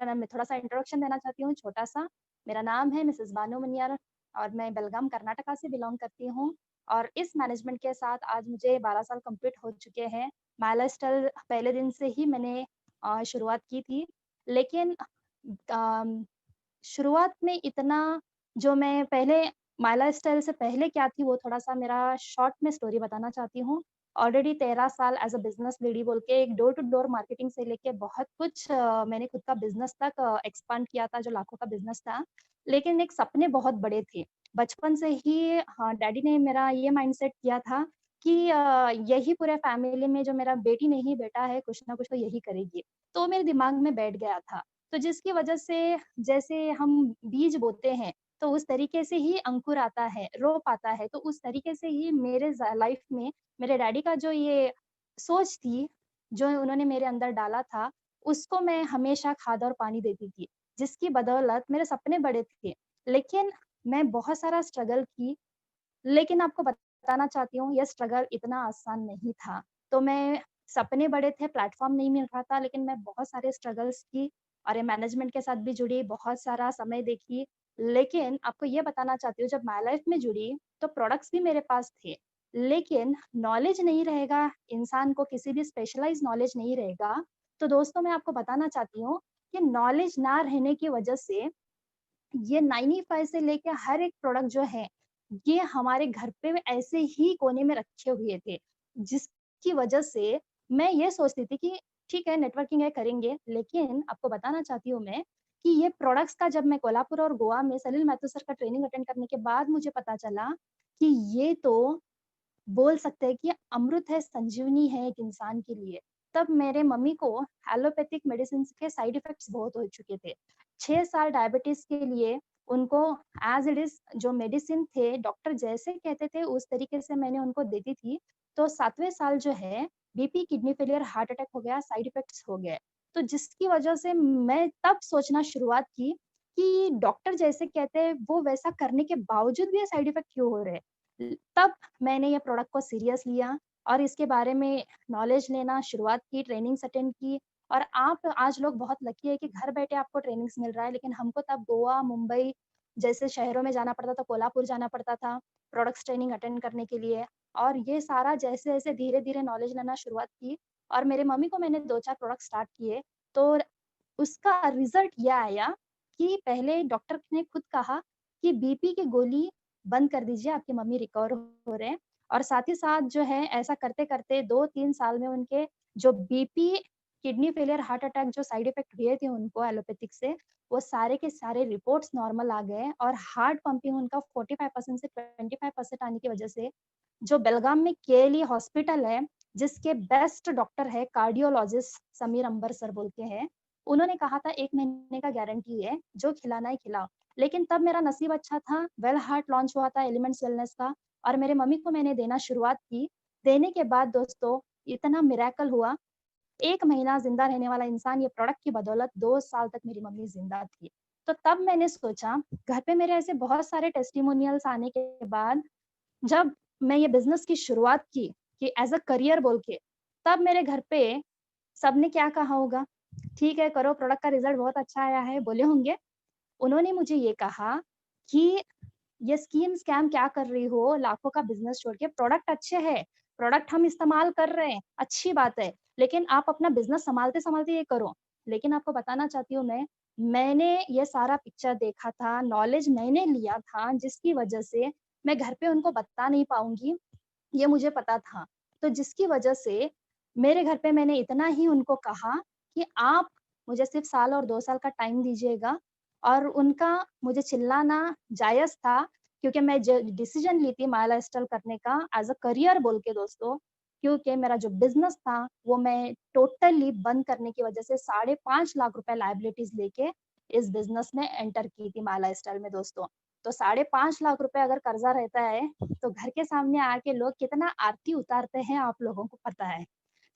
मैं थोड़ा-सा इंट्रोडक्शन देना चाहती हूँ छोटा-सा। मेरा नाम है मिसेज़ बानू मनियार और मैं बेलगाम कर्नाटका से बिलॉन्ग करती हूँ और इस मैनेजमेंट के साथ आज मुझे 12 साल कंप्लीट हो चुके हैं। माई लाइफ़स्टाइल पहले दिन से ही मैंने शुरुआत की थी। लेकिन अम, शुरुआत में इतना जो मैं पहले माई लाइफ़स्टाइल से पहले क्या थी वो थोड़ा-सा मेरा शॉर्ट में स्टोरी बताना चाहती हूँ। ऑलरेडी 13 साल एज़ अ बिज़नेस लेडी बोल के एक डोर टू डोर मार्केटिंग से लेके बहुत कुछ मैंने खुद का बिज़नेस तक एक्सपांड किया था जो लाखों का बिज़नेस था। लेकिन एक सपने बहुत बड़े थे। बचपन से ही हाँ, डैडी ने मेरा ये माइंडसेट किया था कि यही पूरे फैमिली में जो मेरा बेटी नहीं बेटा है, कुछ ना कुछ तो यही करेगी। तो मेरे दिमाग में बैठ गया था। तो जिसकी वजह से जैसे हम बीज बोते हैं, तो उस तरीके से ही अंकुर आता है, रोप आता है। तो उस तरीके से ही मेरे लाइफ में मेरे डैडी का जो ये सोच थी, जो उन्होंने मेरे अंदर डाला था, उसको मैं हमेशा खाद और पानी देती थी, जिसकी बदौलत मेरे सपने बड़े थे। लेकिन मैं बहुत सारा स्ट्रगल की, लेकिन आपको बताना चाहती हूँ ये स्ट्रगल इतना आसान नहीं था। तो मैं सपने बड़े थे, प्लेटफ़ॉर्म नहीं मिल रहा था, लेकिन मैं बहुत सारे स्ट्रगल्स की और ये मैनेजमेंट के साथ भी जुड़ी, बहुत सारा समय देखी। लेकिन आपको ये बताना चाहती हूँ जब माय लाइफ़ में जुड़ी, तो प्रोडक्ट्स भी मेरे पास थे। लेकिन नॉलेज नहीं रहेगा, इंसान को किसी भी स्पेशलाइज़ नॉलेज नहीं रहेगा, तो दोस्तों मैं आपको बताना चाहती हूँ कि नॉलेज ना रहने की वजह से ये 95 से लेके हर एक प्रोडक्ट जो है, ये हमारे घर पे ऐसे ही कोने में रखे हुए थे, जिसकी वजह से मैं ये सोचती थी कि ठीक है नेटवर्किंग है करेंगे, लेकिन आपको बताना चाहती हूँ मैं कि ये प्रोडक्ट्स का जब मैं कोल्हापुर और गोवा में सलील माथुर सर का ट्रेनिंग अटेंड करने के बाद मुझे पता चला कि ये तो बोल सकते हैं कि अमृत है, संजीवनी है एक इंसान के लिए। तब मेरे मम्मी को एलोपैथिक मेडिसिन्स के साइड इफ़ेक्ट्स बहुत हो चुके थे। 6 साल डायबिटीज़ के लिए उनको एज़ इट इज़ जो मेडिसिन थे, डॉक्टर जैसे कहते थे उस तरीके से मैंने उनको देती थी। तो 7वें साल जो है BP, kidney failure, heart attack हो गया, साइड इफ़ेक्ट्स हो गए। तो जिसकी वजह से मैं तब सोचना शुरुआत की कि डॉक्टर जैसे कहते हैं वो वैसा करने के बावजूद भी ये साइड इफ़ेक्ट क्यों हो रहे हैं? तब मैंने ये प्रोडक्ट को सीरियस लिया और इसके बारे में नॉलेज लेना शुरुआत की, ट्रेनिंग्स अटेंड की और आप आज लोग बहुत लकी है कि घर बैठे आपको ट्रेनिंग्स मिल रहा है, लेकिन हमको तब गोवा, मुंबई जैसे शहरों में जाना पड़ता था, कोल्हापुर जाना पड़ता था, प्रोडक्ट्स ट्रेनिंग अटेंड करने के लिए और ये सारा जैसे-जैसे धीरे-धीरे नॉलेज लेना शुरुआत की और मेरे मम्मी को मैंने 2-4 प्रोडक्ट स्टार्ट किए, तो उसका रिज़ल्ट ये आया कि पहले डॉक्टर ने खुद कहा कि बीपी की गोली बंद कर दीजिए, आपकी मम्मी रिकवर हो रहे हैं और साथ ही साथ जो है ऐसा करते-करते 2-3 साल में उनके जो BP, kidney failure, heart attack जो साइड इफ़ेक्ट हुए थे उनको एलोपैथिक से, वो सारे के सारे रिपोर्ट्स नॉर्मल आ गए और हार्ट पंपिंग उनका 45% से 25% आने की वजह से जो बेलगाम में केएलई हॉस्पिटल है, जिसके बेस्ट डॉक्टर है कार्डियोलॉजिस्ट समीर अंबर सर बोल के हैं, उन्होंने कहा था 1 महीने का गारंटी है, जो खिलाना है खिलाओ। लेकिन तब मेरा नसीब अच्छा था, वेल हार्ट लॉन्च हुआ था एलिमेंट्स वेलनेस का और मेरे मम्मी को मैंने देना शुरुआत की। देने के बाद दोस्तों इतना मिरेकल हुआ, 1 महीना ज़िंदा रहने वाला इंसान ये प्रोडक्ट की बदौलत 2 साल तक मेरी मम्मी ज़िंदा थी। तो तब मैंने सोचा, घर पे मेरे ऐसे बहुत सारे टेस्टिमोनियल्स आने के बाद जब मैं ये बिज़नेस की शुरुआत की कि एज़ अ करियर बोल के, तब मेरे घर पे सबने क्या कहा होगा, "ठीक है, करो प्रोडक्ट का रिज़ल्ट बहुत अच्छा आया है" बोले होंगे। उन्होंने मुझे ये कहा कि ये स्कीम स्कैम क्या कर रही हो? लाखों का बिज़नेस छोड़ के प्रोडक्ट अच्छे हैं, प्रोडक्ट हम इस्तेमाल कर रहे हैं, अच्छी बात है, लेकिन आप अपना बिज़नेस सँभालते-सँभालते ये करो। लेकिन आपको बताना चाहती हूँ मैंने ये सारा पिक्चर देखा था, नॉलेज मैंने लिया था, जिसकी वजह से मैं घर पे उनको बता नहीं पाऊँगी, ये मुझे पता था। तो जिसकी वजह से मेरे घर पे मैंने इतना ही उनको कहा कि आप मुझे सिर्फ़ साल और 2 साल का टाइम दीजिएगा और उनका मुझे चिल्लाना जायज़ था क्योंकि मैं ज डिसीज़न ली थी माई लाइफ़स्टाइल करने का एज़ अ करियर बोल के दोस्तों, क्योंकि मेरा जो बिज़नेस था, वो मैं टोटली बंद करने की वजह से साढ़े 5 लाख रुपए लायबिलिटीज़ लेके इस बिज़नेस में एंटर की थी माई लाइफ़स्टाइल में दोस्तों। तो साढ़े 5 लाख रुपए अगर कर्ज़ा रहता है, तो घर के सामने आके लोग कितना आरती उतारते हैं आप लोगों को पता है।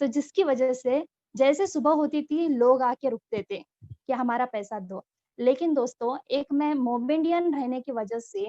तो जिसकी वजह से जैसे सुबह होती थी, लोग आके रुकते थे कि हमारा पैसा दो। लेकिन दोस्तों, एक मैं मोमेडियन रहने की वजह से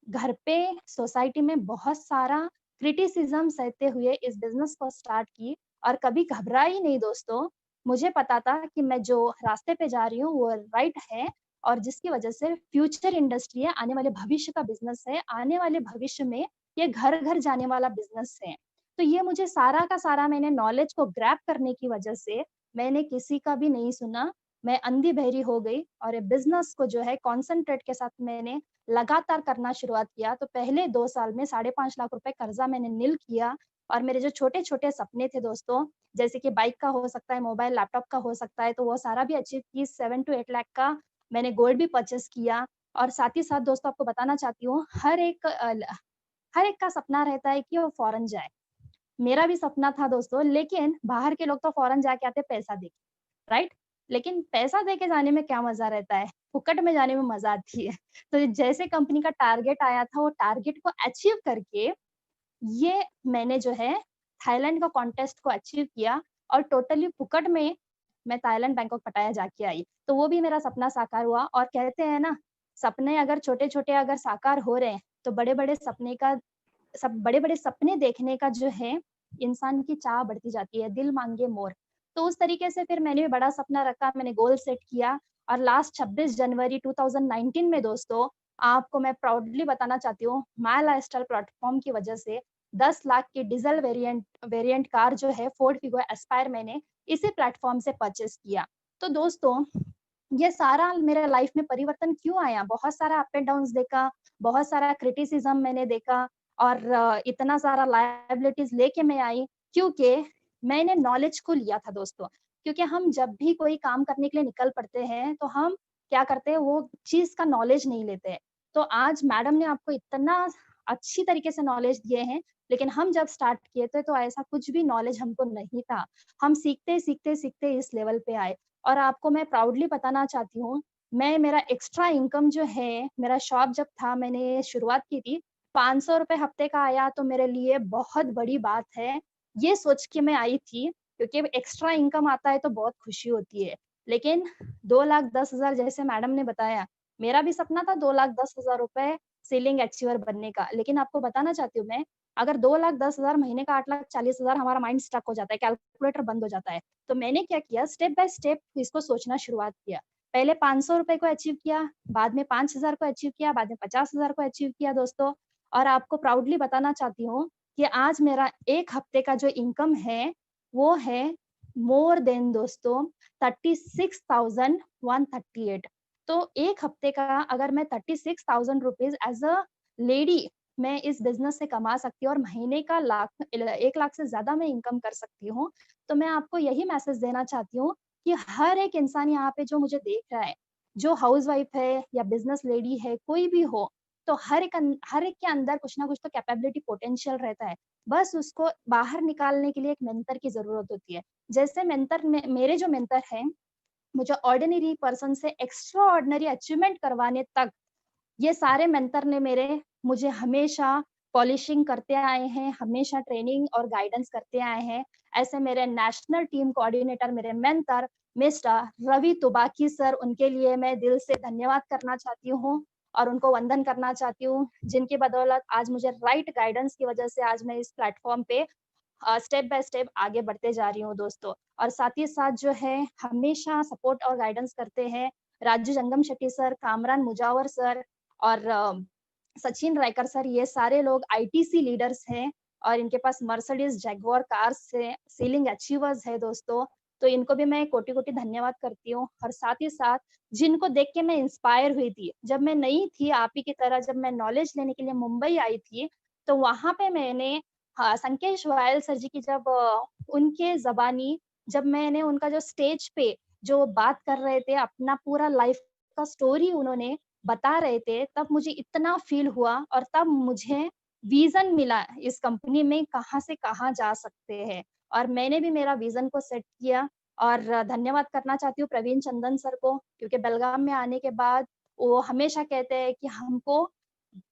घर पे, सोसाइटी में बहुत सारा क्रिटिसिज़्म सहते हुए इस बिज़नेस को स्टार्ट की और कभी घबराई नहीं दोस्तों। मुझे पता था कि मैं जो रास्ते पे जा रही हूँ वो राइट है और जिसकी वजह से फ्यूचर इंडस्ट्री है, आने वाले भविष्य का बिज़नेस है, आने वाले भविष्य में ये घर-घर जाने वाला बिज़नेस है। तो ये मुझे सारा का सारा मैंने नॉलेज को ग्रैब करने की वजह से मैंने किसी का भी नहीं सुना, मैं अंधी-बहरी हो गई और ये बिज़नेस को जो है कॉन्संट्रेट के साथ मैंने लगातार करना शुरुआत किया। तो पहले 2 साल में 5.5 लाख रुपए कर्ज़ा मैंने नील किया और मेरे जो छोटे-छोटे सपने थे दोस्तों, जैसे कि बाइक का हो सकता है, मोबाइल, लैपटॉप का हो सकता है, तो वो सारा भी अचीव की 7 टू 8 लाख का मैंने गोल्ड भी परचेज़ किया और साथ ही साथ दोस्तों आपको बताना चाहती हूँ, हर एक का सपना रहता है कि वो फ़ॉरेन जाए। मेरा भी सपना था दोस्तों, लेकिन बाहर के लोग तो फ़ॉरेन जाके आते हैं पैसा देके, राइट? लेकिन पैसा देके जाने में क्या मज़ा रहता है, फुकट में जाने में मज़ा आती है। तो जैसे कंपनी का टारगेट आया था, वो टारगेट को अचीव करके ये मैंने जो है थाईलैंड का कॉन्टेस्ट को अचीव किया और टोटली फुकट में मैं थाईलैंड, बैंकॉक, पटाया जाके आई। तो वो भी मेरा सपना साकार हुआ और कहते हैं ना, सपने अगर छोटे-छोटे अगर साकार हो रहे हैं, तो बड़े-बड़े सपने का सब बड़े-बड़े सपने देखने का जो है, इंसान की चाह बढ़ती जाती है, दिल मांगे मोर। तो उस तरीके से फिर मैंने भी बड़ा सपना रखा, मैंने गोल सेट किया और लास्ट 26 जनवरी 2019 में दोस्तों, आपको मैं प्राउडली बताना चाहती हूँ, माय लाइफ़स्टाइल प्लेटफ़ॉर्म की वजह से 10 लाख की डीज़ल वेरिएंट वेरिएंट कार जो है फोर्ड फिगो एस्पायर मैंने इसी प्लेटफ़ॉर्म से परचेज़ किया। तो दोस्तों, ये सारा मेरे लाइफ़ में परिवर्तन क्यों आया? बहुत सारा अप एंड डाउन्स देखा, बहुत सारा क्रिटिसिज़्म मैंने देखा और इतना सारा लायबिलिटीज़ लेके मैं आई क्योंकि मैंने नॉलेज को लिया था दोस्तों। क्योंकि हम जब भी कोई काम करने के लिए निकल पड़ते हैं, तो हम क्या करते हैं, वो चीज़ का नॉलेज नहीं लेते हैं। तो आज मैडम ने आपको इतना अच्छी तरीके से नॉलेज दिए हैं, लेकिन हम जब स्टार्ट किए थे, तो ऐसा कुछ भी नॉलेज हमको नहीं था। हम सीखते, सीखते, सीखते इस लेवल पे आए और आपको मैं प्राउडली बताना चाहती हूँ, मैं मेरा एक्स्ट्रा इनकम जो है, मेरा शॉप जब था, मैंने शुरुआत की थी, ₹500 हफ्ते का आया तो मेरे लिए बहुत बड़ी बात है। ये सोच के मैं आई थी क्योंकि एक्स्ट्रा इनकम आता है तो बहुत खुशी होती है। लेकिन 2,10,000 जैसे मैडम ने बताया, मेरा भी सपना था 2,10,000 रुपए सेलिंग अचीवर बनने का। लेकिन आपको बताना चाहती हूँ मैं, अगर 2,10,000 महीने का 8,40,000 हमारा माइंड स्टक हो जाता है, कैलकुलेटर बंद हो जाता है। तो मैंने क्या किया स्टेप बाय स्टेप इसको सोचना शुरुआत किया। पहले ₹500 को अचीव किया, बाद में 5,000 को अचीव किया, बाद में 50,000 को अचीव किया दोस्तों। और आपको प्राउडली बताना चाहती हूँ कि आज मेरा 1 हफ्ते का जो इनकम है, वो है मोर देन दोस्तों 36,138। तो 1 हफ्ते का अगर मैं 36,000 रुपीज़ एज़ अ लेडी मैं इस बिज़नेस से कमा सकती हूँ और महीने का 1 लाख से ज़्यादा मैं इनकम कर सकती हूँ। तो मैं आपको यही मैसेज देना चाहती हूँ कि हर एक इंसान यहाँ पे जो मुझे देख रहा है, जो हाउसवाइफ है या बिज़नेस लेडी है, कोई भी हो, तो हर एक के अंदर कुछ ना कुछ तो कैपेबिलिटी पोटेंशियल रहता है। बस उसको बाहर निकालने के लिए एक मेंटर की ज़रूरत होती है। जैसे मेंटर में मेरे जो मेंटर हैं, मुझे ऑर्डिनरी पर्सन से एक्स्ट्रा ऑर्डिनरी अचीवमेंट करवाने तक ये सारे मेंटर ने मेरे मुझे हमेशा पॉलिशिंग करते आए हैं, हमेशा ट्रेनिंग और गाइडेंस करते आए हैं। ऐसे मेरे नेशनल टीम कोऑर्डिनेटर, मेरे मेंटर मिस्टर रवि तुबाकी सर, उनके लिए मैं दिल से धन्यवाद करना चाहती हूँ और उनको वंदन करना चाहती हूँ, जिनकी बदौलत आज मुझे राइट गाइडेंस की वजह से आज मैं इस प्लेटफ़ॉर्म पे स्टेप बाय स्टेप आगे बढ़ते जा रही हूँ दोस्तों। और साथ ही साथ जो है हमेशा सपोर्ट और गाइडेंस करते हैं राजू जंगम शेट्टी सर, कामरान मुजावर सर और सचिन रायकर सर, ये सारे लोग आईटीसी लीडर्स हैं और इनके पास मर्सिडीज़ जगुआर कार्स है, सेलिंग अचीवर्स है दोस्तों। तो इनको भी मैं कोटि-कोटि धन्यवाद करती हूँ और साथ ही साथ जिनको देख के मैं इंस्पायर हुई थी, जब मैं नई थी आप ही की तरह जब मैं नॉलेज लेने के लिए मुंबई आई थी, तो वहाँ पे मैंने हाँ, संकेश वायल सर जी की जब उनके ज़बानी जब मैंने उनका जो स्टेज पे जो बात कर रहे थे, अपना पूरा लाइफ़ का स्टोरी उन्होंने बता रहे थे, तब मुझे इतना फ़ील हुआ और तब मुझे विज़न मिला इस कंपनी में कहाँ से कहाँ जा सकते हैं। और मैंने भी मेरा विज़न को सेट किया और धन्यवाद करना चाहती हूँ प्रवीण चंदन सर को, क्योंकि बेलगाम में आने के बाद वो हमेशा कहते हैं कि हमको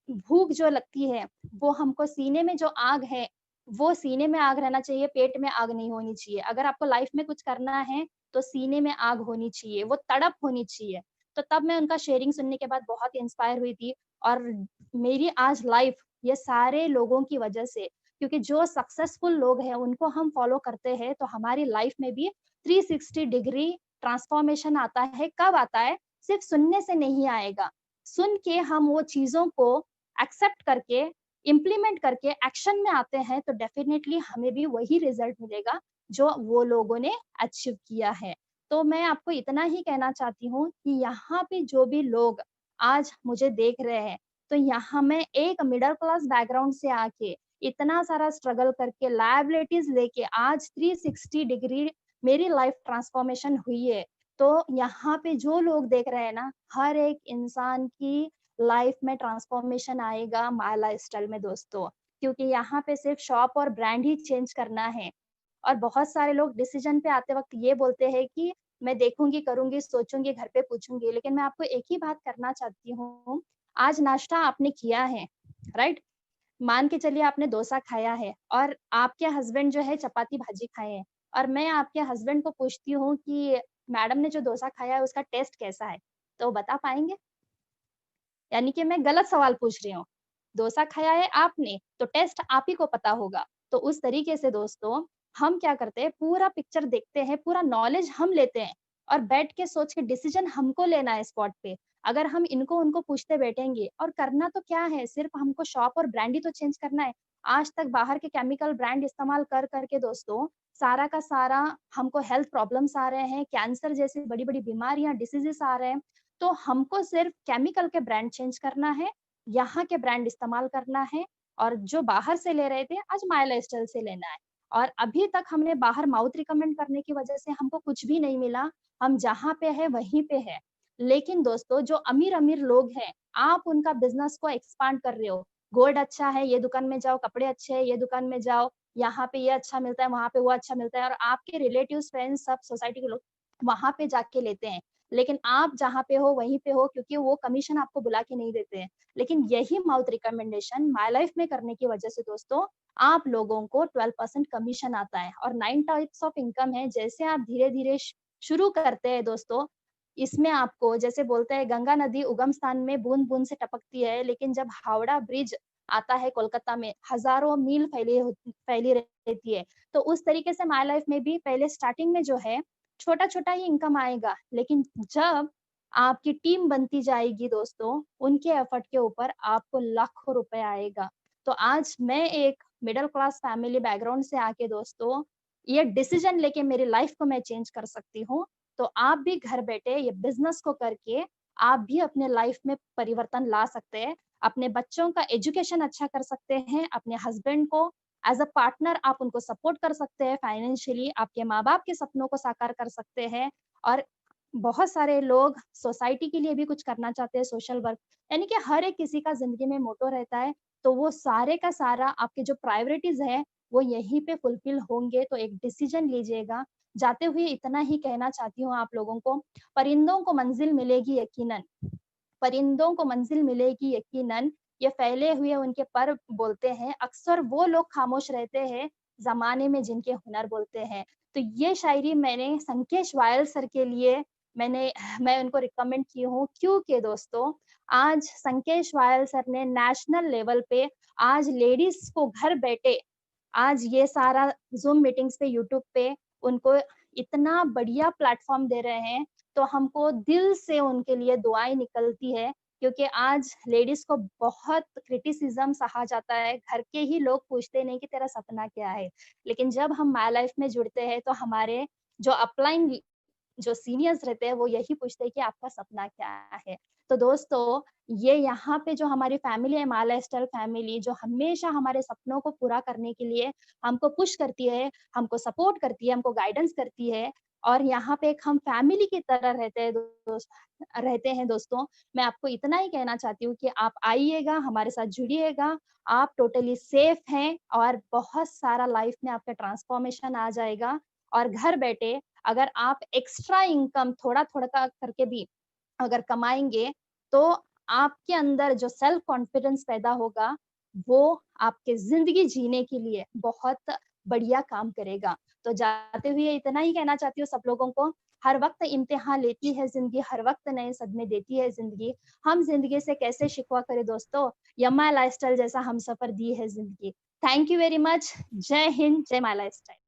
भूख जो लगती है, वो हमको सीने में जो आग है, वो सीने में आग रहना चाहिए, पेट में आग नहीं होनी चाहिए। अगर आपको लाइफ़ में कुछ करना है, तो सीने में आग होनी चाहिए, वो तड़प होनी चाहिए। तो तब मैं उनका शेयरिंग सुनने के बाद बहुत इंस्पायर हुई थी और मेरी आज लाइफ़ ये सारे लोगों की वजह से, क्योंकि जो सक्सेसफुल लोग हैं उनको हम फॉलो करते हैं तो हमारी लाइफ में भी 360 डिग्री ट्रांसफॉर्मेशन आता है। कब आता है? सिर्फ सुनने से नहीं आएगा। सुन के हम वो चीज़ों को एक्सेप्ट करके, इम्प्लीमेंट करके एक्शन में आते हैं तो डेफिनिटली हमें भी वही रिजल्ट मिलेगा जो वो लोगों ने अचीव किया है। तो मैं आपको इतना ही कहना चाहती हूँ कि यहाँ पे जो भी लोग आज मुझे देख रहे हैं, तो यहाँ मैं एक मिडल क्लास बैकग्राउंड से आके इतना सारा स्ट्रगल करके लायबिलिटीज लेके आज 360 डिग्री मेरी लाइफ ट्रांसफॉर्मेशन हुई है। तो यहाँ पे जो लोग देख रहे हैं ना, हर एक इंसान की लाइफ में ट्रांसफॉर्मेशन आएगा माय लाइफस्टाइल में दोस्तों, क्योंकि यहाँ पे सिर्फ शॉप और ब्रांड ही चेंज करना है। और बहुत सारे लोग डिसीजन पे आते वक्त ये बोलते हैं कि मैं देखूंगी, करूंगी, सोचूंगी, घर पे पूछूंगी, लेकिन मैं आपको एक ही बात करना चाहती हूँ। आज नाश्ता आपने किया है, राइट? मान के चलिए आपने डोसा खाया है और आपके हस्बैंड जो है चपाती भाजी खाए हैं, और मैं आपके हस्बैंड को पूछती हूँ कि मैडम ने जो डोसा खाया है उसका टेस्ट कैसा है, तो बता पाएंगे? यानी कि मैं गलत सवाल पूछ रही हूँ। डोसा खाया है आपने, तो टेस्ट आप ही को पता होगा। तो उस तरीके से दोस्तों, हम क्या करते हैं, पूरा पिक्चर देखते हैं, पूरा नॉलेज हम लेते हैं और बैठ के सोच के डिसीजन हमको लेना है स्पॉट पे। अगर हम इनको उनको पूछते बैठेंगे, और करना तो क्या है, सिर्फ हमको शॉप और ब्रांड ही तो चेंज करना है। आज तक बाहर के केमिकल ब्रांड इस्तेमाल कर करके दोस्तों, सारा का सारा हमको हेल्थ प्रॉब्लम्स आ रहे हैं, कैंसर जैसी बड़ी-बड़ी बीमारियाँ, डिसीजेस आ रहे हैं। तो हमको सिर्फ केमिकल के ब्रांड चेंज करना है, यहाँ के ब्रांड इस्तेमाल करना है, और जो बाहर से ले रहे थे, आज माय लाइफस्टाइल से लेना है। और अभी तक हमने बाहर माउथ रिकमेंड करने की वजह से हमको कुछ भी नहीं मिला, हम जहाँ पे हैं वहीं पे हैं। लेकिन दोस्तों, जो अमीर-अमीर लोग हैं, आप उनका बिज़नेस को एक्सपांड कर रहे हो। गोल्ड अच्छा है, ये दुकान में जाओ, कपड़े अच्छे हैं, ये दुकान में जाओ, यहाँ पे ये अच्छा मिलता है, वहाँ पे वो अच्छा मिलता है, और आपके रिलेटिव्स, फ्रेंड्स, सब सोसाइटी के लोग वहाँ पे जाके लेते हैं। लेकिन आप जहाँ पे हो वहीं पे हो, क्योंकि वो कमीशन आपको बुला के नहीं देते हैं। लेकिन यही माउथ रिकमेंडेशन माय लाइफ में करने की वजह से दोस्तों, आप लोगों को 12% कमीशन आता है, और 9 टाइप्स ऑफ इनकम है। जैसे आप धीरे-धीरे शुरू करते हैं दोस्तों, इसमें आपको जैसे बोलते हैं, गंगा नदी उगम स्थान में बूँद-बूँद से टपकती है, लेकिन जब हावड़ा ब्रिज आता है कोलकाता में, हज़ारों मील फैली रहती है। तो उस तरीके से माय लाइफ में भी पहले स्टार्टिंग में जो है, छोटा-छोटा ही इनकम आएगा, लेकिन जब आपकी टीम बनती जाएगी दोस्तों, उनके एफर्ट के ऊपर आपको लाखों रुपए आएगा। तो आज मैं एक मिडल क्लास फैमिली बैकग्राउंड से आके दोस्तों, ये डिसीजन लेके मेरी लाइफ को मैं चेंज कर सकती हूँ। तो आप भी घर बैठे ये बिज़नेस को करके, आप भी अपने लाइफ में परिवर्तन ला सकते हैं। अपने बच्चों का एजुकेशन अच्छा कर सकते हैं, अपने हस्बैंड को एज़ अ पार्टनर आप उनको सपोर्ट कर सकते हैं फाइनेंशियली, आपके माँ-बाप के सपनों को साकार कर सकते हैं। और बहुत सारे लोग सोसाइटी के लिए भी कुछ करना चाहते हैं, सोशल वर्क, यानी कि हर एक किसी का ज़िंदगी में मोटो रहता है, तो वो सारे का सारा आपके जो प्रायोरिटीज़ हैं, वो यहीं पे फुलफिल होंगे। तो एक डिसीज़न लीजिएगा। जाते हुए इतना ही कहना चाहती हूँ आप लोगों को, परिंदों को मंज़िल मिलेगी यकीनन। परिंदों को मंजिल मिलेगी यकीनन, ये फैले हुए उनके पर बोलते हैं, अक्सर वो लोग खामोश रहते हैं, ज़माने में जिनके हुनर बोलते हैं। तो ये शायरी मैंने संकेश वायल सर के लिए मैंने मैं उनको रिकमेंड की हूँ, क्योंकि दोस्तों, आज संकेश वायल सर ने नेशनल लेवल पे आज लेडीज़ को घर बैठे, आज ये सारा ज़ूम मीटिंग्स पे, यूट्यूब पे उनको इतना बढ़िया प्लेटफ़ॉर्म दे रहे हैं, तो हमको दिल से उनके लिए दुआएँ निकलती है, क्योंकि आज लेडीज़ को बहुत क्रिटिसिज़्म सहा जाता है, घर के ही लोग पूछते नहीं कि तेरा सपना क्या है? लेकिन जब हम माय लाइफ़ में जुड़ते हैं, तो हमारे जो अपलाइन जो सीनियर्स रहते हैं, वो यही पूछते हैं कि आपका सपना क्या है? तो दोस्तों, ये यहाँ पे जो हमारी फैमिली है, माला स्टाइल फैमिली, जो हमेशा हमारे सपनों को पूरा करने के लिए हमको पुश करती है, हमको सपोर्ट करती है, हमको गाइडेंस करती है, और यहाँ पे एक हम फैमिली की तरह रहते हैं दोस्तों। मैं आपको इतना ही कहना चाहती हूँ कि आप आइएगा, हमारे साथ जुड़िएगा, आप टोटली सेफ हैं, और बहुत सारा लाइफ में आपका ट्रांसफॉर्मेशन आ जाएगा। और घर बैठे अगर आप एक्स्ट्रा इनकम थोड़ा-थोड़ा का करके भी अगर कमाएँगे, तो आपके अंदर जो सेल्फ कॉन्फिडेंस पैदा होगा, वो आपके ज़िंदगी जीने के लिए बहुत बढ़िया काम करेगा। तो जाते हुए इतना ही कहना चाहती हूँ सब लोगों को, हर वक़्त इम्तिहान लेती है ज़िंदगी, हर वक़्त नए सदमे देती है ज़िंदगी। हम ज़िंदगी से कैसे शिकवा करें दोस्तों, यम्मा लाइफ़स्टाइल जैसा हमसफ़र दी है ज़िंदगी। Thank you very much. जय हिंद, जय माय लाइफस्टाइल।